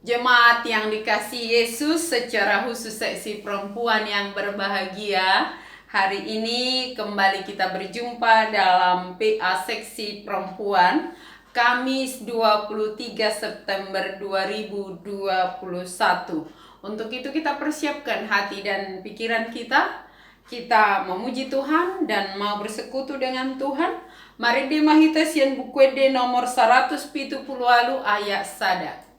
Jemaat yang dikasihi Yesus, secara khusus seksi perempuan yang berbahagia, hari ini kembali kita berjumpa dalam PA seksi perempuan Kamis 23 September 2021. Untuk itu kita persiapkan hati dan pikiran kita memuji Tuhan dan mau bersekutu dengan Tuhan. Mari dimahita sian buku de nomor 170 ayat sada.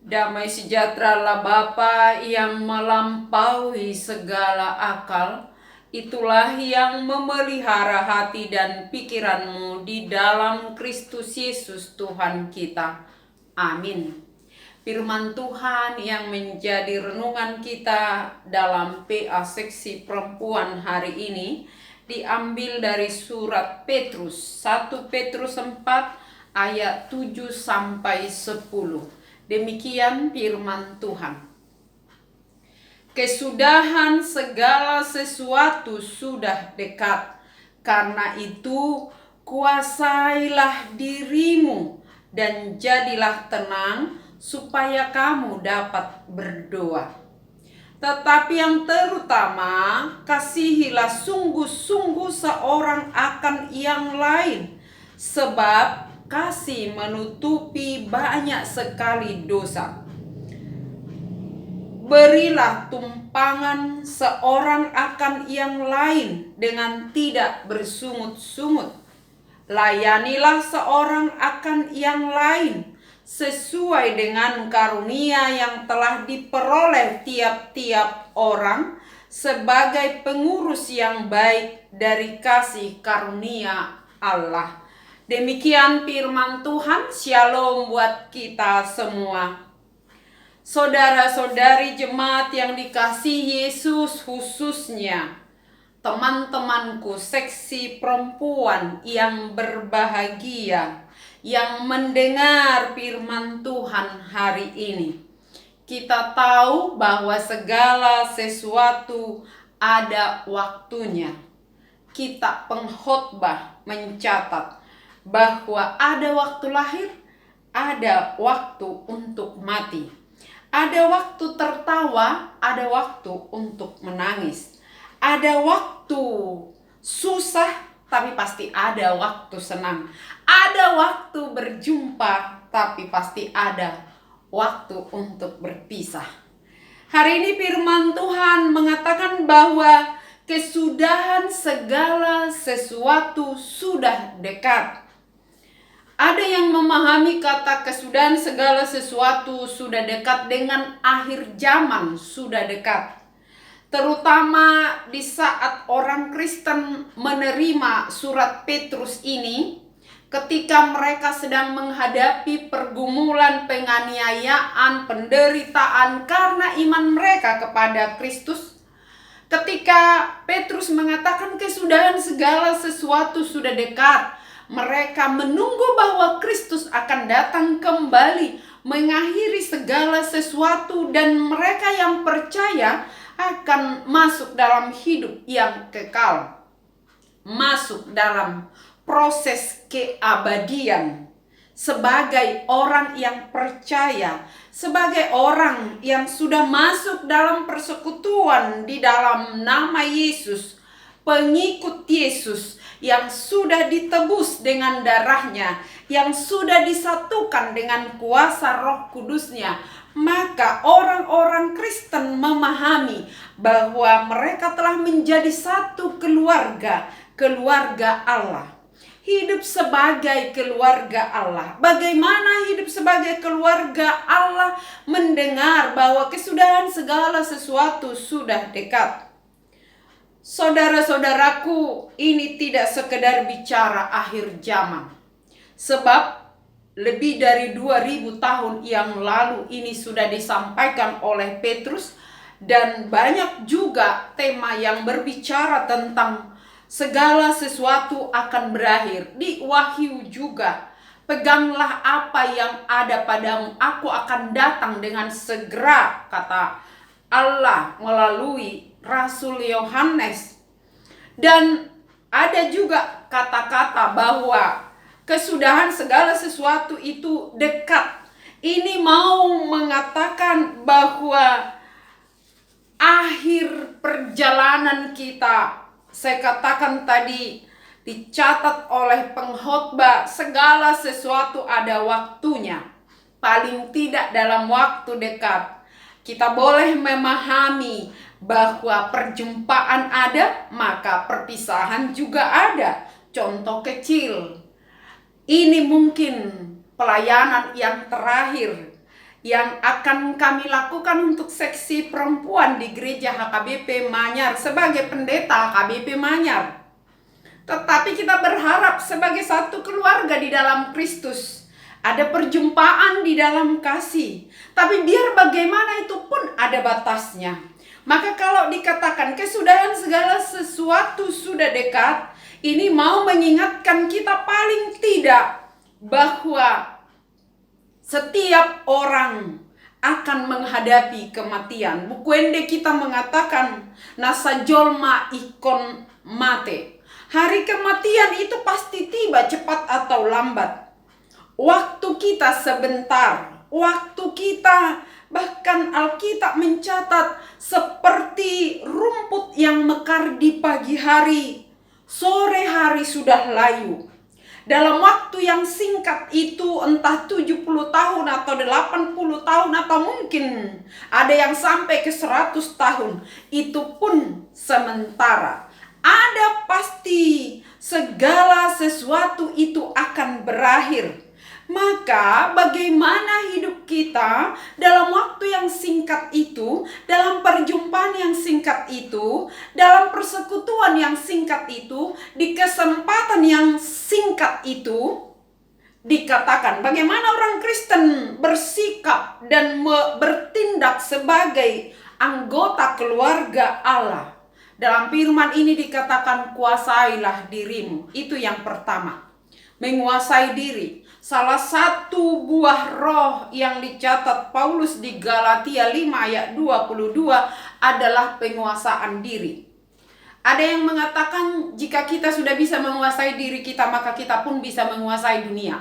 Damai sejahtera Bapa yang melampaui segala akal, itulah yang memelihara hati dan pikiranmu di dalam Kristus Yesus Tuhan kita. Amin. Firman Tuhan yang menjadi renungan kita dalam PA seksi perempuan hari ini diambil dari surat Petrus, 1 Petrus 4 ayat 7 sampai 10. Demikian firman Tuhan. Kesudahan segala sesuatu sudah dekat. Karena itu, kuasailah dirimu dan jadilah tenang supaya kamu dapat berdoa. Tetapi yang terutama, kasihilah sungguh-sungguh seorang akan yang lain, sebab kasih menutupi banyak sekali dosa. Berilah tumpangan seorang akan yang lain dengan tidak bersungut-sungut. Layanilah seorang akan yang lain sesuai dengan karunia yang telah diperoleh tiap-tiap orang sebagai pengurus yang baik dari kasih karunia Allah. Demikian firman Tuhan. Shalom buat kita semua. Saudara-saudari jemaat yang dikasihi Yesus, khususnya teman-temanku seksi perempuan yang berbahagia, yang mendengar firman Tuhan hari ini. Kita tahu bahwa segala sesuatu ada waktunya. Kita pengkhotbah mencatat bahwa ada waktu lahir, ada waktu untuk mati. Ada waktu tertawa, ada waktu untuk menangis. Ada waktu susah, tapi pasti ada waktu senang. Ada waktu berjumpa, tapi pasti ada waktu untuk berpisah. Hari ini firman Tuhan mengatakan bahwa kesudahan segala sesuatu sudah dekat. Ada yang memahami kata kesudahan segala sesuatu sudah dekat dengan akhir zaman sudah dekat. Terutama di saat orang Kristen menerima surat Petrus ini, ketika mereka sedang menghadapi pergumulan, penganiayaan, penderitaan karena iman mereka kepada Kristus. Ketika Petrus mengatakan kesudahan segala sesuatu sudah dekat, mereka menunggu bahwa Kristus akan datang kembali mengakhiri segala sesuatu, dan mereka yang percaya akan masuk dalam hidup yang kekal, masuk dalam proses keabadian. Sebagai orang yang percaya, sebagai orang yang sudah masuk dalam persekutuan di dalam nama Yesus, pengikut Yesus yang sudah ditebus dengan darahnya, yang sudah disatukan dengan kuasa Roh Kudusnya, maka orang-orang Kristen memahami bahwa mereka telah menjadi satu keluarga, keluarga Allah. Hidup sebagai keluarga Allah. Bagaimana hidup sebagai keluarga Allah? Mendengar bahwa kesudahan segala sesuatu sudah dekat. Saudara-saudaraku, ini tidak sekedar bicara akhir zaman. Sebab lebih dari 2000 tahun yang lalu ini sudah disampaikan oleh Petrus. Dan banyak juga tema yang berbicara tentang segala sesuatu akan berakhir. Di Wahyu juga, peganglah apa yang ada padamu, aku akan datang dengan segera, kata Allah melalui Rasul Yohanes. Dan ada juga kata-kata bahwa kesudahan segala sesuatu itu dekat. Ini mau mengatakan bahwa akhir perjalanan kita, saya katakan tadi, dicatat oleh pengkhotbah, segala sesuatu ada waktunya. Paling tidak dalam waktu dekat. Kita boleh memahami bahwa perjumpaan ada, maka perpisahan juga ada. Contoh kecil, ini mungkin pelayanan yang terakhir yang akan kami lakukan untuk seksi perempuan di gereja HKBP Manyar sebagai pendeta HKBP Manyar. Tetapi kita berharap sebagai satu keluarga di dalam Kristus, ada perjumpaan di dalam kasih. Tapi biar bagaimana itu pun ada batasnya. Maka kalau dikatakan kesudahan segala sesuatu sudah dekat, ini mau mengingatkan kita paling tidak bahwa setiap orang akan menghadapi kematian. Buku Ende kita mengatakan nasa jolma ikon mate. Hari kematian itu pasti tiba cepat atau lambat. Waktu kita sebentar. Waktu kita, bahkan Alkitab mencatat seperti rumput yang mekar di pagi hari, sore hari sudah layu. Dalam waktu yang singkat itu, entah 70 tahun atau 80 tahun atau mungkin ada yang sampai ke 100 tahun, itu pun sementara. Ada pasti segala sesuatu itu akan berakhir. Maka bagaimana hidup kita dalam waktu yang singkat itu, dalam perjumpaan yang singkat itu, dalam persekutuan yang singkat itu, di kesempatan yang singkat itu, dikatakan bagaimana orang Kristen bersikap dan bertindak sebagai anggota keluarga Allah. Dalam firman ini dikatakan kuasailah dirimu. Itu yang pertama, menguasai diri. Salah satu buah roh yang dicatat Paulus di Galatia 5 ayat 22 adalah penguasaan diri. Ada yang mengatakan jika kita sudah bisa menguasai diri kita, maka kita pun bisa menguasai dunia.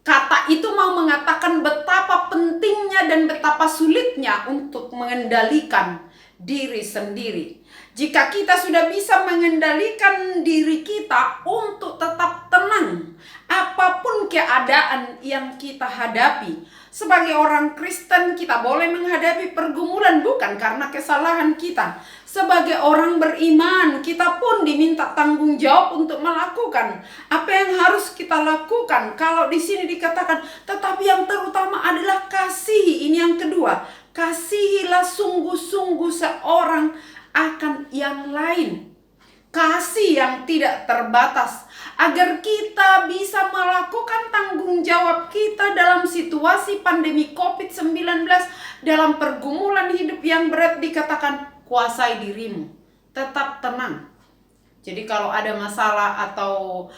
Kata itu mau mengatakan betapa pentingnya dan betapa sulitnya untuk mengendalikan diri sendiri. Jika kita sudah bisa mengendalikan diri kita untuk tetap tenang, apapun keadaan yang kita hadapi. Sebagai orang Kristen kita boleh menghadapi pergumulan bukan karena kesalahan kita. Sebagai orang beriman kita pun diminta tanggung jawab untuk melakukan apa yang harus kita lakukan. Kalau di sini dikatakan tetapi yang terutama adalah kasih. Ini yang kedua, kasihilah sungguh-sungguh seorang akan yang lain. Kasih yang tidak terbatas agar kita bisa melakukan tanggung jawab kita dalam situasi pandemi COVID-19, dalam pergumulan hidup yang berat. Dikatakan kuasai dirimu, tetap tenang. Jadi kalau ada masalah atau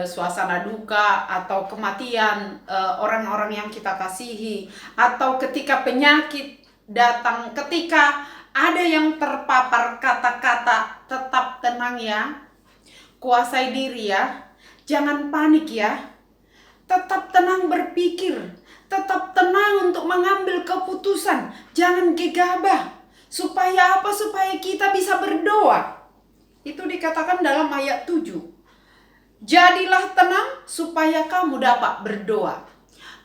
suasana duka atau kematian orang-orang yang kita kasihi, atau ketika penyakit datang, ketika ada yang terpapar kata-kata, tetap tenang ya. Kuasai diri ya. Jangan panik ya. Tetap tenang berpikir. Tetap tenang untuk mengambil keputusan. Jangan gegabah. Supaya apa? Supaya kita bisa berdoa. Itu dikatakan dalam ayat 7. Jadilah tenang supaya kamu dapat berdoa.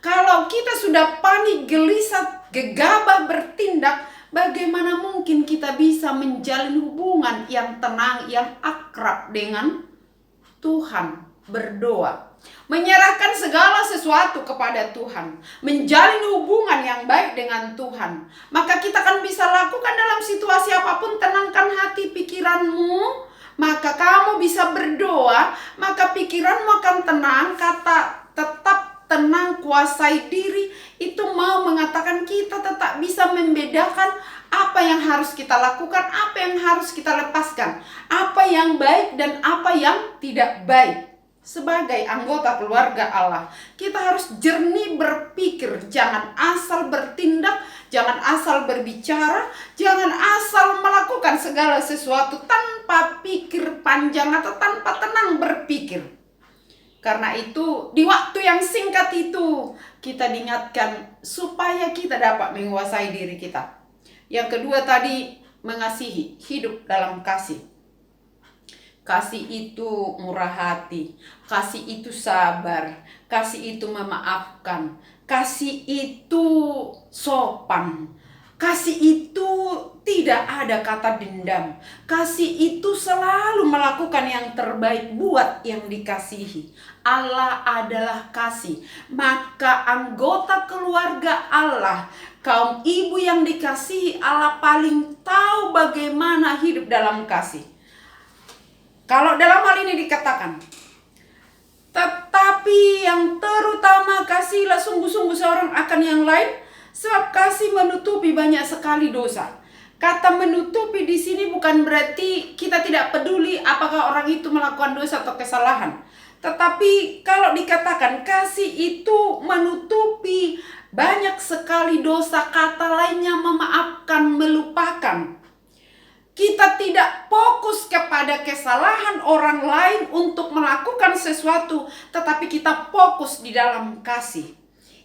Kalau kita sudah panik, gelisah, gegabah bertindak, Bagaimana mungkin kita bisa menjalin hubungan yang tenang, yang akrab dengan Tuhan? Berdoa, menyerahkan segala sesuatu kepada Tuhan, menjalin hubungan yang baik dengan Tuhan, maka kita akan bisa lakukan dalam situasi apapun. Tenangkan hati pikiranmu, maka kamu bisa berdoa, maka pikiranmu akan tenang. Kata tetap tenang, kuasai diri, itu mau mengatakan kita tetap bisa membedakan apa yang harus kita lakukan, apa yang harus kita lepaskan, apa yang baik dan apa yang tidak baik. Sebagai anggota keluarga Allah, kita harus jernih berpikir, jangan asal bertindak, jangan asal berbicara, jangan asal melakukan segala sesuatu tanpa pikir panjang atau tanpa tenang berpikir. Karena itu, di waktu yang singkat itu, kita diingatkan supaya kita dapat menguasai diri kita. Yang kedua tadi, mengasihi, hidup dalam kasih. Kasih itu murah hati, kasih itu sabar, kasih itu memaafkan, kasih itu sopan, kasih itu tidak ada kata dendam, kasih itu selalu melakukan yang terbaik buat yang dikasihi. Allah adalah kasih, maka anggota keluarga Allah, kaum ibu yang dikasihi Allah paling tahu bagaimana hidup dalam kasih. Kalau dalam hal ini dikatakan, tetapi yang terutama kasihlah sungguh-sungguh seorang akan yang lain, sebab kasih menutupi banyak sekali dosa. Kata menutupi di sini bukan berarti kita tidak peduli apakah orang itu melakukan dosa atau kesalahan. Tetapi kalau dikatakan kasih itu menutupi banyak sekali dosa, kata lainnya memaafkan, melupakan. Kita tidak fokus kepada kesalahan orang lain untuk melakukan sesuatu, tetapi kita fokus di dalam kasih.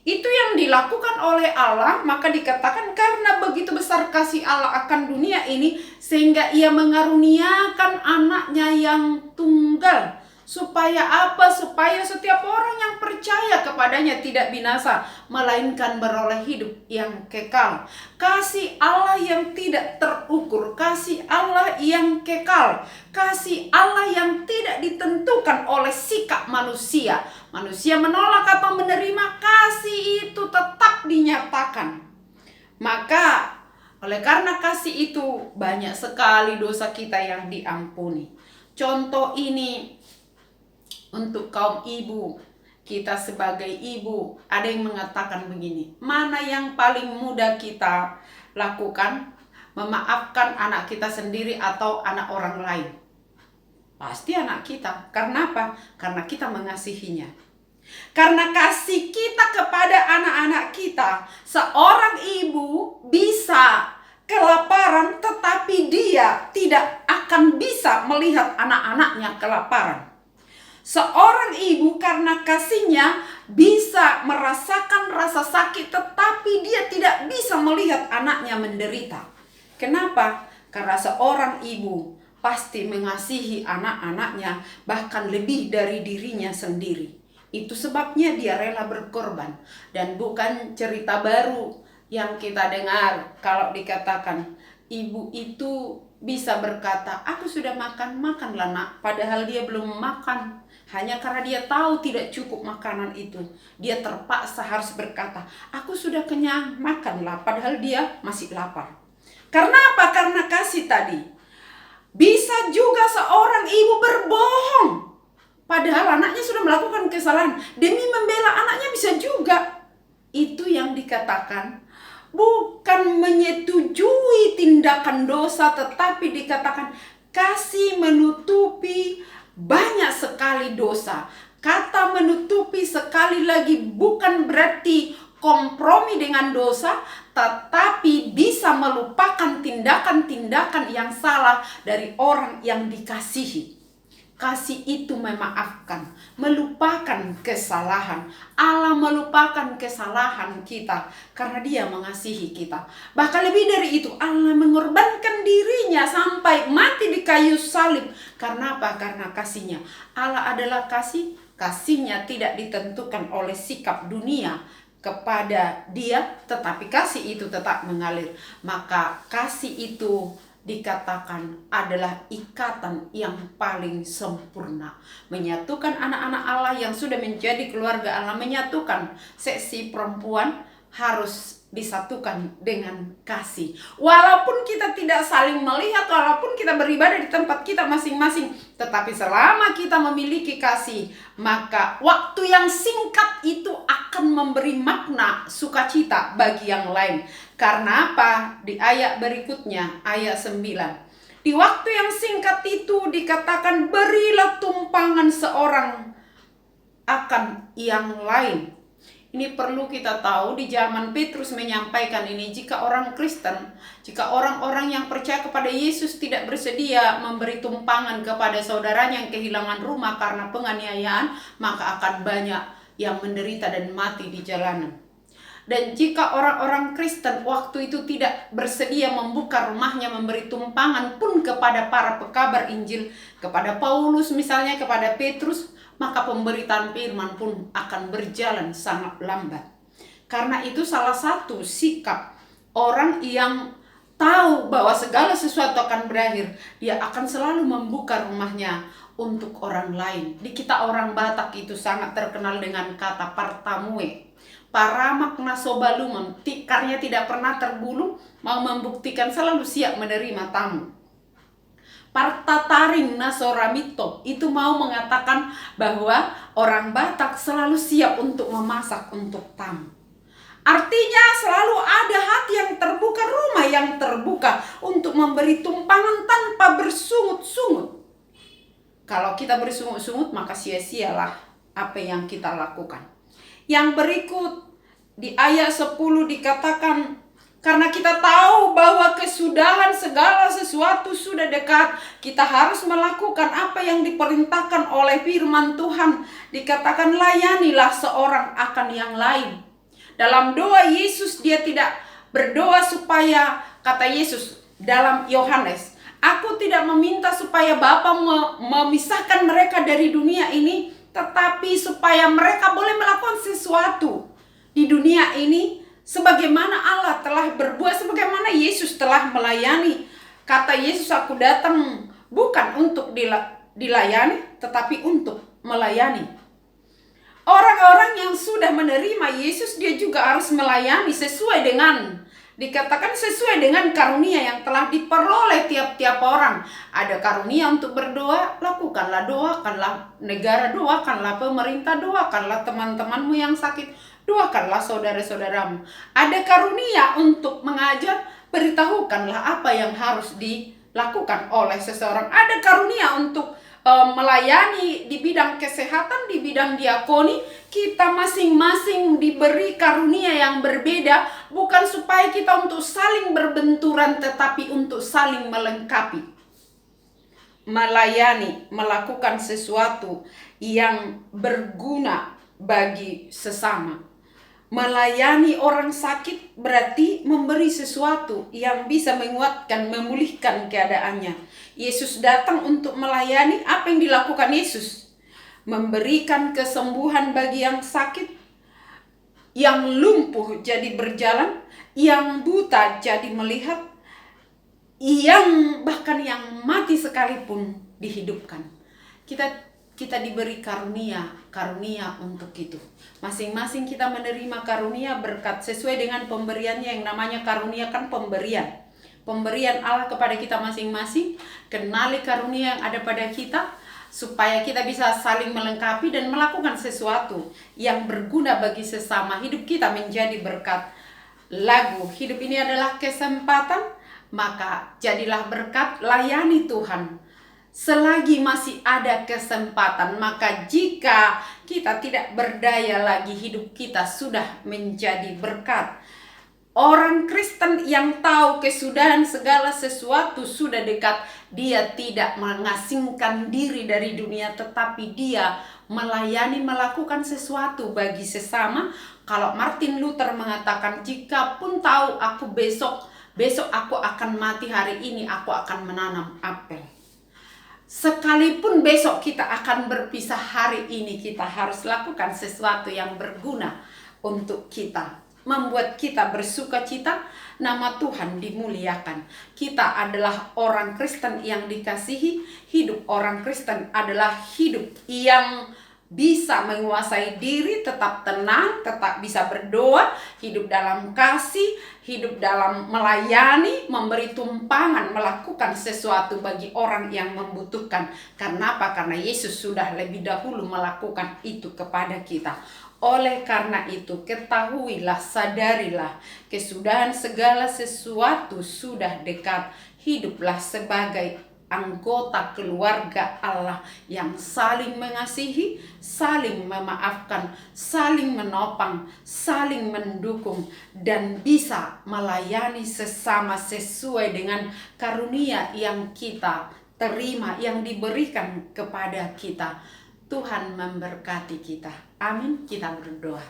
Itu yang dilakukan oleh Allah, maka dikatakan karena begitu besar kasih Allah akan dunia ini, sehingga ia mengaruniakan anaknya yang tunggal. Supaya apa? Supaya setiap orang yang percaya kepadanya tidak binasa, melainkan beroleh hidup yang kekal. Kasih Allah yang tidak terukur, kasih Allah yang kekal, kasih Allah yang tidak ditentukan oleh sikap manusia. Manusia menolak atau menerima, kasih itu tetap dinyatakan. Maka oleh karena kasih itu banyak sekali dosa kita yang diampuni. Contoh ini untuk kaum ibu, kita sebagai ibu, ada yang mengatakan begini, mana yang paling mudah kita lakukan? Memaafkan anak kita sendiri atau anak orang lain? Pasti anak kita. Karena apa? Karena kita mengasihinya. Karena kasih kita kepada anak-anak kita, seorang ibu bisa kelaparan, tetapi dia tidak akan bisa melihat anak-anaknya kelaparan. Seorang ibu karena kasihnya bisa merasakan rasa sakit, tetapi dia tidak bisa melihat anaknya menderita. Kenapa? Karena seorang ibu pasti mengasihi anak-anaknya bahkan lebih dari dirinya sendiri. Itu sebabnya dia rela berkorban. Dan bukan cerita baru yang kita dengar kalau dikatakan ibu itu bisa berkata, aku sudah makan, makanlah nak. Padahal dia belum makan. Hanya karena dia tahu tidak cukup makanan itu, dia terpaksa harus berkata, aku sudah kenyang, makanlah. Padahal dia masih lapar. Karena apa? Karena kasih tadi. Bisa juga seorang ibu berbohong, padahal anaknya sudah melakukan kesalahan. Demi membela anaknya bisa juga. Itu yang dikatakan bukan menyetujui tindakan dosa, tetapi dikatakan kasih menutupi banyak sekali dosa. Kata menutupi sekali lagi bukan berarti kompromi dengan dosa, tetapi bisa melupakan tindakan-tindakan yang salah dari orang yang dikasihi. Kasih itu memaafkan, melupakan kesalahan. Allah melupakan kesalahan kita karena dia mengasihi kita. Bahkan lebih dari itu, Allah mengorbankan dirinya sampai mati di kayu salib. Karena apa? Karena kasihnya. Allah adalah kasih. Kasihnya tidak ditentukan oleh sikap dunia. kepada dia, tetapi kasih itu tetap mengalir. Maka kasih itu dikatakan adalah ikatan yang paling sempurna, menyatukan anak-anak Allah yang sudah menjadi keluarga Allah, menyatukan seksi perempuan harus disatukan dengan kasih. Walaupun kita tidak saling melihat, walaupun kita beribadah di tempat kita masing-masing, tetapi selama kita memiliki kasih, maka waktu yang singkat itu akan memberi makna sukacita bagi yang lain. Karena apa? Di ayat berikutnya, ayat 9. Di waktu yang singkat itu dikatakan, berilah tumpangan seorang akan yang lain. Ini perlu kita tahu, di zaman Petrus menyampaikan ini, jika orang Kristen, jika orang-orang yang percaya kepada Yesus tidak bersedia memberi tumpangan kepada saudaranya yang kehilangan rumah karena penganiayaan, maka akan banyak yang menderita dan mati di jalanan. Dan jika orang-orang Kristen waktu itu tidak bersedia membuka rumahnya, memberi tumpangan pun kepada para pekabar Injil, kepada Paulus misalnya, kepada Petrus, maka pemberitaan firman pun akan berjalan sangat lambat. Karena itu salah satu sikap orang yang tahu bahwa segala sesuatu akan berakhir, dia akan selalu membuka rumahnya untuk orang lain. Di kita orang Batak itu sangat terkenal dengan kata partamue. Paramak nasobalumon, tikarnya tidak pernah terbulu, mau membuktikan selalu siap menerima tamu. Partataring nasoramito, itu mau mengatakan bahwa orang Batak selalu siap untuk memasak untuk tamu. Artinya selalu ada hati yang terbuka, rumah yang terbuka untuk memberi tumpangan tanpa bersungut-sungut. Kalau kita bersungut-sungut, maka sia-sialah apa yang kita lakukan. Yang berikut di ayat 10 dikatakan, karena kita tahu bahwa kesudahan segala sesuatu sudah dekat, kita harus melakukan apa yang diperintahkan oleh firman Tuhan. Dikatakan, layanilah seorang akan yang lain. Dalam doa Yesus, dia tidak berdoa supaya, kata Yesus dalam Yohanes, aku tidak meminta supaya Bapa memisahkan mereka dari dunia ini, tetapi supaya mereka boleh melakukan sesuatu di dunia ini sebagaimana Allah telah berbuat, sebagaimana Yesus telah melayani. Kata Yesus, aku datang bukan untuk dilayani, tetapi untuk melayani. Orang-orang yang sudah menerima Yesus, dia juga harus melayani sesuai dengan, dikatakan sesuai dengan karunia yang telah diperoleh tiap-tiap orang. Ada karunia untuk berdoa, lakukanlah, doakanlah negara, doakanlah pemerintah, doakanlah teman-temanmu yang sakit, doakanlah saudara-saudaramu. Ada karunia untuk mengajar, beritahukanlah apa yang harus dilakukan oleh seseorang. Ada karunia untuk melayani di bidang kesehatan, di bidang diakoni. Kita masing-masing diberi karunia yang berbeda, bukan supaya kita untuk saling berbenturan, tetapi untuk saling melengkapi. Melayani, melakukan sesuatu yang berguna bagi sesama. Melayani orang sakit berarti memberi sesuatu yang bisa menguatkan, memulihkan keadaannya. Yesus datang untuk melayani. Apa yang dilakukan Yesus? Memberikan kesembuhan bagi yang sakit, yang lumpuh jadi berjalan, yang buta jadi melihat, yang bahkan yang mati sekalipun dihidupkan. Kita diberi karunia untuk itu. Masing-masing kita menerima karunia berkat sesuai dengan pemberiannya, yang namanya karunia kan pemberian. Pemberian Allah kepada kita masing-masing. Kenali karunia yang ada pada kita, supaya kita bisa saling melengkapi dan melakukan sesuatu yang berguna bagi sesama. Hidup kita menjadi berkat. Lagu hidup ini adalah kesempatan, maka jadilah berkat, layani Tuhan. Selagi masih ada kesempatan, maka jika kita tidak berdaya lagi, hidup kita sudah menjadi berkat. Orang Kristen yang tahu kesudahan segala sesuatu sudah dekat, dia tidak mengasingkan diri dari dunia, tetapi dia melayani, melakukan sesuatu bagi sesama. Kalau Martin Luther mengatakan, jika pun tahu aku besok aku akan mati, hari ini aku akan menanam apel. Sekalipun besok kita akan berpisah, hari ini kita harus lakukan sesuatu yang berguna untuk kita, membuat kita bersuka cita, nama Tuhan dimuliakan. Kita adalah orang Kristen yang dikasihi. Hidup orang Kristen adalah hidup yang bisa menguasai diri, tetap tenang, tetap bisa berdoa, hidup dalam kasih, hidup dalam melayani, memberi tumpangan, melakukan sesuatu bagi orang yang membutuhkan. Karena apa? Karena Yesus sudah lebih dahulu melakukan itu kepada kita. Oleh karena itu, ketahuilah, sadarilah, kesudahan segala sesuatu sudah dekat. Hiduplah sebagai anggota keluarga Allah yang saling mengasihi, saling memaafkan, saling menopang, saling mendukung, dan bisa melayani sesama sesuai dengan karunia yang kita terima, yang diberikan kepada kita. Tuhan memberkati kita. Amin. Kita berdoa.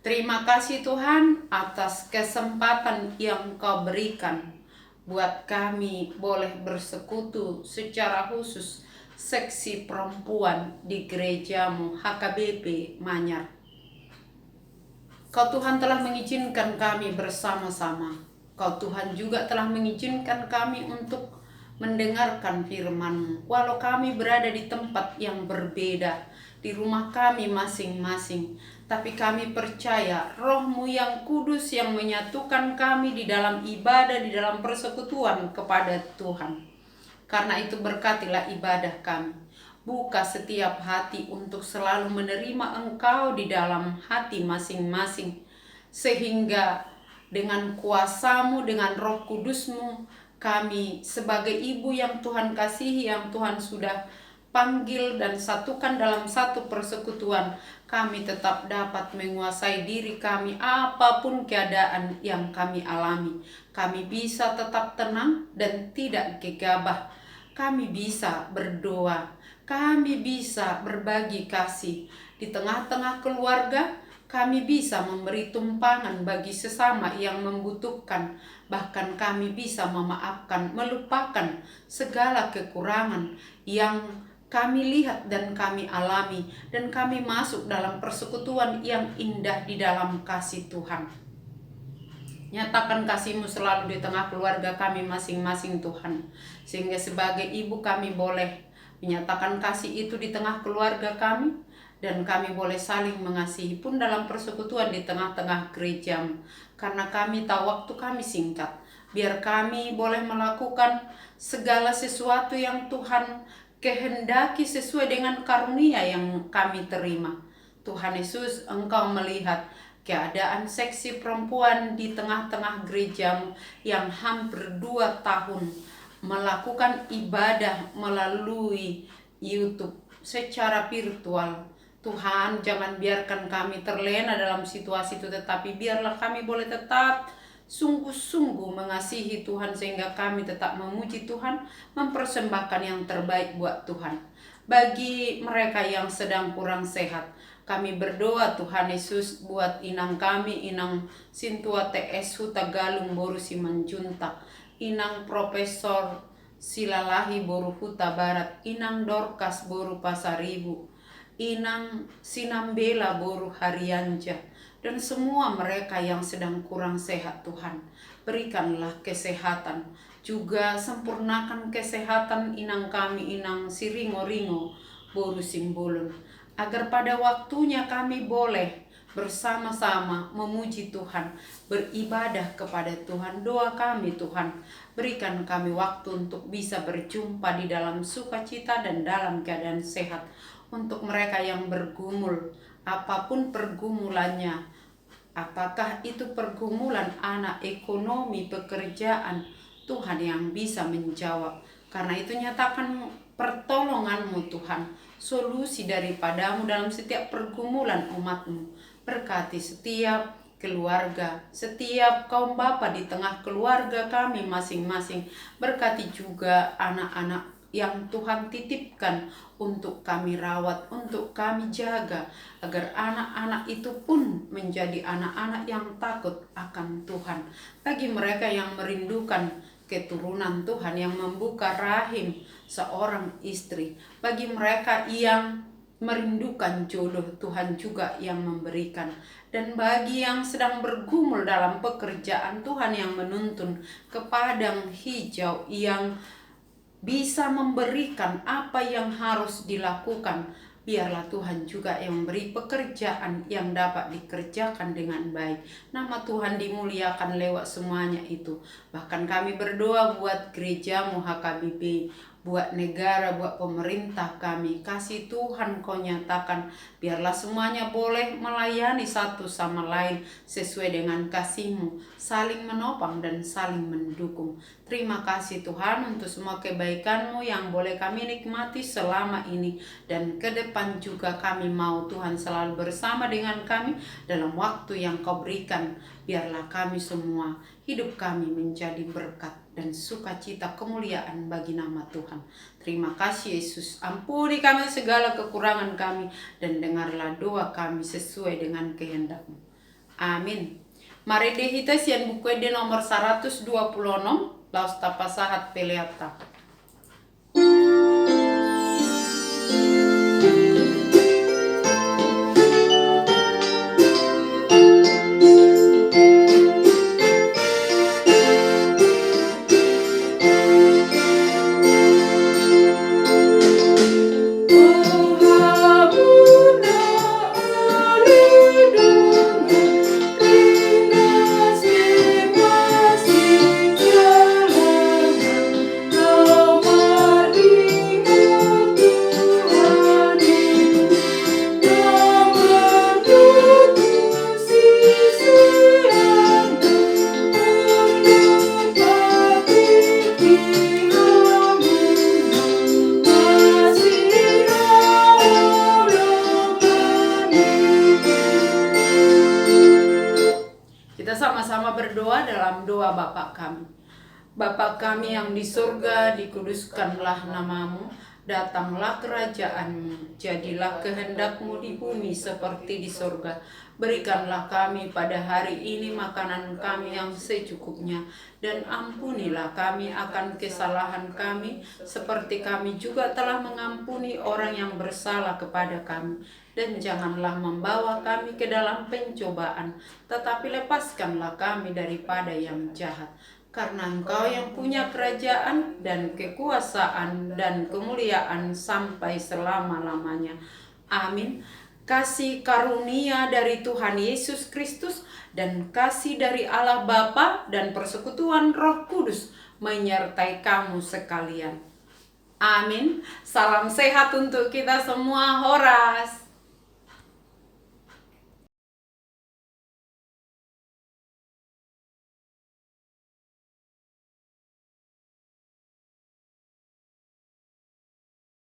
Terima kasih Tuhan atas kesempatan yang Kau berikan buat kami boleh bersekutu secara khusus seksi perempuan di gerejamu HKBP Manyar. Kau Tuhan telah mengizinkan kami bersama-sama. Kau Tuhan juga telah mengizinkan kami untuk mendengarkan firman-Mu. Walau kami berada di tempat yang berbeda, di rumah kami masing-masing, tapi kami percaya Roh-Mu yang kudus yang menyatukan kami di dalam ibadah, di dalam persekutuan kepada Tuhan. Karena itu berkatilah ibadah kami. Buka setiap hati untuk selalu menerima Engkau di dalam hati masing-masing. Sehingga dengan kuasa-Mu, dengan Roh Kudus-Mu, kami sebagai ibu yang Tuhan kasihi, yang Tuhan sudah panggil dan satukan dalam satu persekutuan, kami tetap dapat menguasai diri kami apapun keadaan yang kami alami. Kami bisa tetap tenang dan tidak gegabah. Kami bisa berdoa, kami bisa berbagi kasih di tengah-tengah keluarga. Kami bisa memberi tumpangan bagi sesama yang membutuhkan. Bahkan kami bisa memaafkan, melupakan segala kekurangan yang kami lihat dan kami alami. Dan kami masuk dalam persekutuan yang indah di dalam kasih Tuhan. Nyatakan kasih-Mu selalu di tengah keluarga kami masing-masing Tuhan. Sehingga sebagai ibu kami boleh menyatakan kasih itu di tengah keluarga kami. Dan kami boleh saling mengasihi pun dalam persekutuan di tengah-tengah gereja-Mu. Karena kami tahu waktu kami singkat. Biar kami boleh melakukan segala sesuatu yang Tuhan kehendaki sesuai dengan karunia yang kami terima. Tuhan Yesus, Engkau melihat keadaan seksi perempuan di tengah-tengah gereja-Mu yang hampir 2 tahun melakukan ibadah melalui YouTube secara virtual. Tuhan, jangan biarkan kami terlena dalam situasi itu, tetapi biarlah kami boleh tetap sungguh-sungguh mengasihi Tuhan, sehingga kami tetap memuji Tuhan, mempersembahkan yang terbaik buat Tuhan. Bagi mereka yang sedang kurang sehat, kami berdoa Tuhan Yesus buat inang kami, Inang Sintua TS Huta Galung Boru Simanjuntak, Inang Profesor Silalahi Boru Huta Barat, Inang Dorcas Boru Pasaribu, Inang Sinambela Boru Harianja, dan semua mereka yang sedang kurang sehat Tuhan. Berikanlah kesehatan, juga sempurnakan kesehatan inang kami, Inang Siringo-ringo Boru Simbolon, agar pada waktunya kami boleh bersama-sama memuji Tuhan, beribadah kepada Tuhan. Doa kami Tuhan, berikan kami waktu untuk bisa berjumpa di dalam sukacita dan dalam keadaan sehat. Untuk mereka yang bergumul, apapun pergumulannya, apakah itu pergumulan anak, ekonomi, pekerjaan, Tuhan yang bisa menjawab. Karena itu nyatakan pertolongan-Mu Tuhan, solusi daripadamu dalam setiap pergumulan umat-Mu. Berkati setiap keluarga, setiap kaum bapa di tengah keluarga kami masing-masing. Berkati juga anak-anak yang Tuhan titipkan untuk kami rawat, untuk kami jaga, agar anak-anak itu pun menjadi anak-anak yang takut akan Tuhan. Bagi mereka yang merindukan keturunan Tuhan, yang membuka rahim seorang istri, bagi mereka yang merindukan jodoh, Tuhan juga yang memberikan. Dan bagi yang sedang bergumul dalam pekerjaan, Tuhan yang menuntun ke padang hijau yang bisa memberikan apa yang harus dilakukan. Biarlah Tuhan juga yang memberi pekerjaan yang dapat dikerjakan dengan baik. Nama Tuhan dimuliakan lewat semuanya itu. Bahkan kami berdoa buat gerejamu HKBP, buat negara, buat pemerintah kami. Kasih Tuhan Kau nyatakan, biarlah semuanya boleh melayani satu sama lain sesuai dengan kasih-Mu, saling menopang dan saling mendukung. Terima kasih Tuhan untuk semua kebaikan-Mu yang boleh kami nikmati selama ini. Dan ke depan juga kami mau Tuhan selalu bersama dengan kami dalam waktu yang Kau berikan. Biarlah kami semua, hidup kami menjadi berkat dan sukacita kemuliaan bagi nama Tuhan. Terima kasih Yesus, ampuni kami segala kekurangan kami dan dengarlah doa kami sesuai dengan kehendak-Mu. Amin. Mari deh kita sian buku di nomor 126, Laus tapasahat peleata. Kita sama-sama berdoa dalam doa Bapa kami. Bapa kami yang di surga, dikuduskanlah namamu, datanglah kerajaan-Mu, jadilah kehendak-Mu di bumi seperti di surga. Berikanlah kami pada hari ini makanan kami yang secukupnya, dan ampunilah kami akan kesalahan kami, seperti kami juga telah mengampuni orang yang bersalah kepada kami. Dan janganlah membawa kami ke dalam pencobaan, tetapi lepaskanlah kami daripada yang jahat. Karena Engkau yang punya kerajaan dan kekuasaan dan kemuliaan sampai selama-lamanya. Amin. Kasih karunia dari Tuhan Yesus Kristus dan kasih dari Allah Bapa dan persekutuan Roh Kudus menyertai kamu sekalian. Amin. Salam sehat untuk kita semua. Horas.